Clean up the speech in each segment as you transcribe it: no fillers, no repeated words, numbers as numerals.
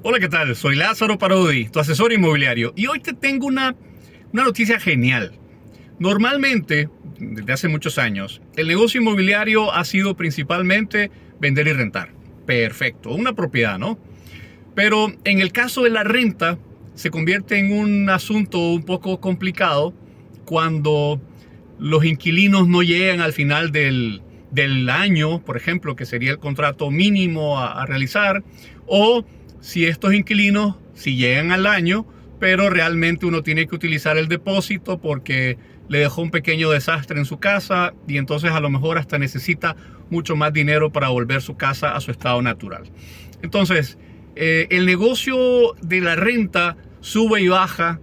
Hola, ¿qué tal? Soy Lázaro Parodi, tu asesor inmobiliario, y hoy te tengo una noticia genial. Normalmente, desde hace muchos años, el negocio inmobiliario ha sido principalmente vender y rentar. Perfecto, una propiedad, ¿no? Pero en el caso de la renta, se convierte en un asunto un poco complicado cuando los inquilinos no llegan al final del año, por ejemplo, que sería el contrato mínimo a realizar, o si estos inquilinos si llegan al año, pero realmente uno tiene que utilizar el depósito porque le dejó un pequeño desastre en su casa y entonces a lo mejor hasta necesita mucho más dinero para volver su casa a su estado natural. Entonces, el negocio de la renta sube y baja.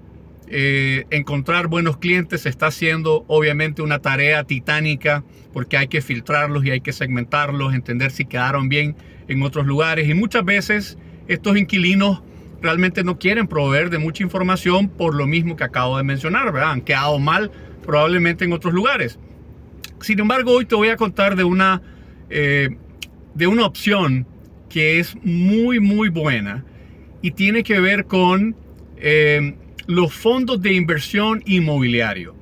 Encontrar buenos clientes está siendo obviamente una tarea titánica porque hay que filtrarlos y hay que segmentarlos, entender si quedaron bien en otros lugares, y muchas veces estos inquilinos realmente no quieren proveer de mucha información por lo mismo que acabo de mencionar, ¿verdad? Han quedado mal probablemente en otros lugares. Sin embargo, hoy te voy a contar de una opción que es muy buena y tiene que ver con los fondos de inversión inmobiliario.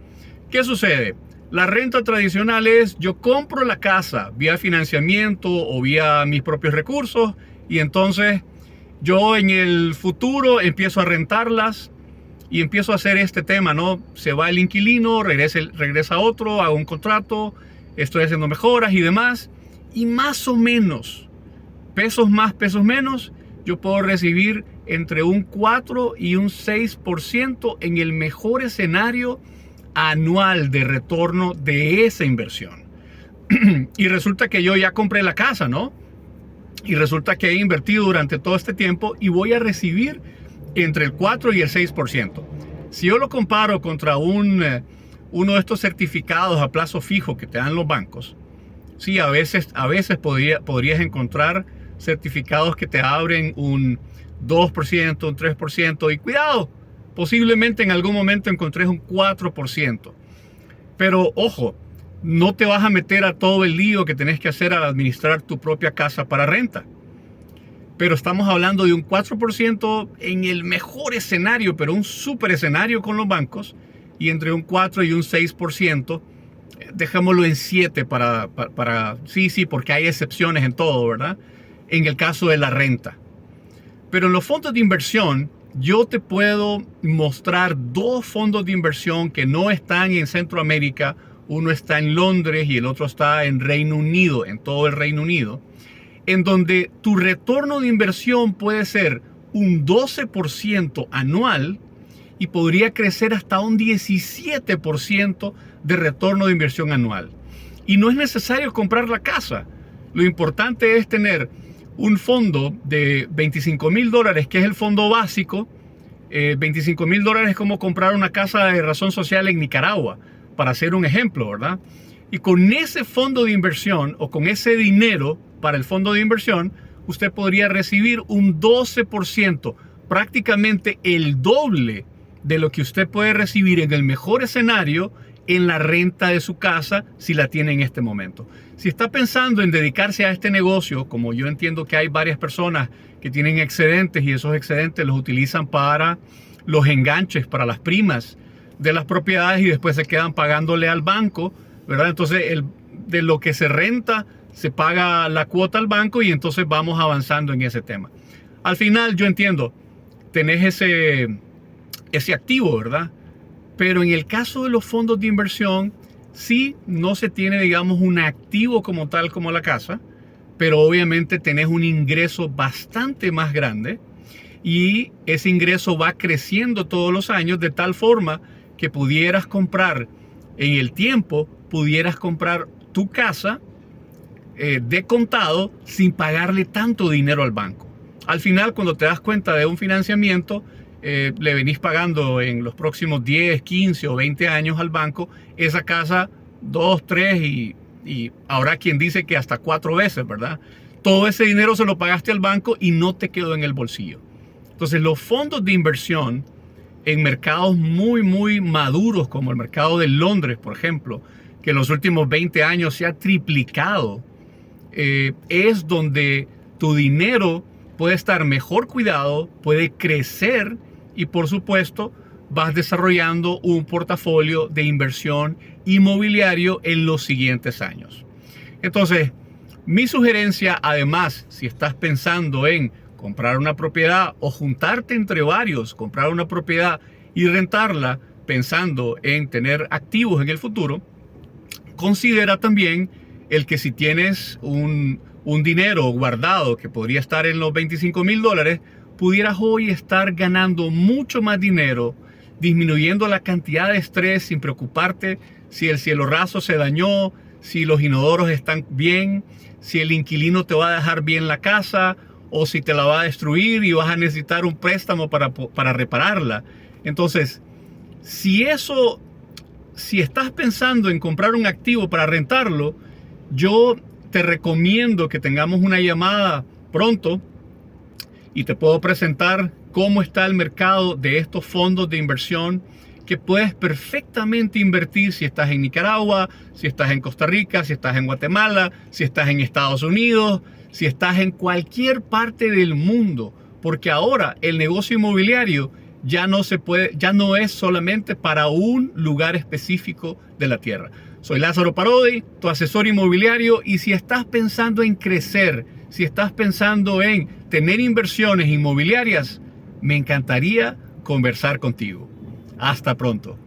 ¿Qué sucede? La renta tradicional es: yo compro la casa vía financiamiento o vía mis propios recursos, y entonces yo en el futuro empiezo a rentarlas y empiezo a hacer este tema, ¿no? Se va el inquilino, regresa otro, hago un contrato, estoy haciendo mejoras y demás, y más o menos, pesos más, pesos menos, yo puedo recibir entre un 4 y un 6% en el mejor escenario anual de retorno de esa inversión. Y resulta que yo ya compré la casa, ¿no? Y resulta que he invertido durante todo este tiempo y voy a recibir entre el 4 y el 6%. Si yo lo comparo contra uno de estos certificados a plazo fijo que te dan los bancos, sí, a veces podrías encontrar certificados que te abren un 2%, un 3%, y cuidado, posiblemente en algún momento encontres un 4%. Pero ojo, no te vas a meter a todo el lío que tenés que hacer al administrar tu propia casa para renta. Pero estamos hablando de un 4% en el mejor escenario, pero un super escenario con los bancos, y entre un 4 y un 6%, dejémoslo en 7 sí, porque hay excepciones en todo, ¿verdad? En el caso de la renta. Pero en los fondos de inversión, yo te puedo mostrar dos fondos de inversión que no están en Centroamérica. Uno está en Londres y el otro está en Reino Unido, en todo el Reino Unido, en donde tu retorno de inversión puede ser un 12% anual y podría crecer hasta un 17% de retorno de inversión anual. Y no es necesario comprar la casa. Lo importante es tener un fondo de $25,000, que es el fondo básico. $25,000 es como comprar una casa de razón social en Nicaragua, para hacer un ejemplo, ¿verdad? Y con ese fondo de inversión, o con ese dinero para el fondo de inversión, usted podría recibir un 12%, prácticamente el doble de lo que usted puede recibir en el mejor escenario en la renta de su casa, si la tiene en este momento. Si está pensando en dedicarse a este negocio, como yo entiendo que hay varias personas que tienen excedentes y esos excedentes los utilizan para los enganches, para las primas de las propiedades, y después se quedan pagándole al banco, ¿verdad? Entonces de lo que se renta se paga la cuota al banco, y entonces vamos avanzando en ese tema. Al final yo entiendo, tenés ese activo, ¿verdad? Pero en el caso de los fondos de inversión, sí, no se tiene, digamos, un activo como tal como la casa, pero obviamente tenés un ingreso bastante más grande, y ese ingreso va creciendo todos los años de tal forma que pudieras comprar en el tiempo, pudieras comprar tu casa de contado sin pagarle tanto dinero al banco. Al final, cuando te das cuenta de un financiamiento, le venís pagando en los próximos 10, 15 o 20 años al banco esa casa 2, 3 y ahora quien dice que hasta 4 veces, ¿verdad? Todo ese dinero se lo pagaste al banco y no te quedó en el bolsillo. Entonces, los fondos de inversión en mercados muy maduros, como el mercado de Londres, por ejemplo, que en los últimos 20 años se ha triplicado, es donde tu dinero puede estar mejor cuidado, puede crecer y por supuesto vas desarrollando un portafolio de inversión inmobiliario en los siguientes años. Entonces, mi sugerencia, además, si estás pensando en comprar una propiedad o juntarte entre varios, comprar una propiedad y rentarla pensando en tener activos en el futuro, considera también el que si tienes un dinero guardado que podría estar en los $25,000, pudieras hoy estar ganando mucho más dinero, disminuyendo la cantidad de estrés sin preocuparte si el cielo raso se dañó, si los inodoros están bien, si el inquilino te va a dejar bien la casa o si te la va a destruir y vas a necesitar un préstamo para repararla. Entonces, si estás pensando en comprar un activo para rentarlo, yo te recomiendo que tengamos una llamada pronto y te puedo presentar cómo está el mercado de estos fondos de inversión que puedes perfectamente invertir si estás en Nicaragua, si estás en Costa Rica, si estás en Guatemala, si estás en Estados Unidos, si estás en cualquier parte del mundo, porque ahora el negocio inmobiliario ya no es solamente para un lugar específico de la tierra. Soy Lázaro Parodi, tu asesor inmobiliario, y si estás pensando en crecer, si estás pensando en tener inversiones inmobiliarias, me encantaría conversar contigo. Hasta pronto.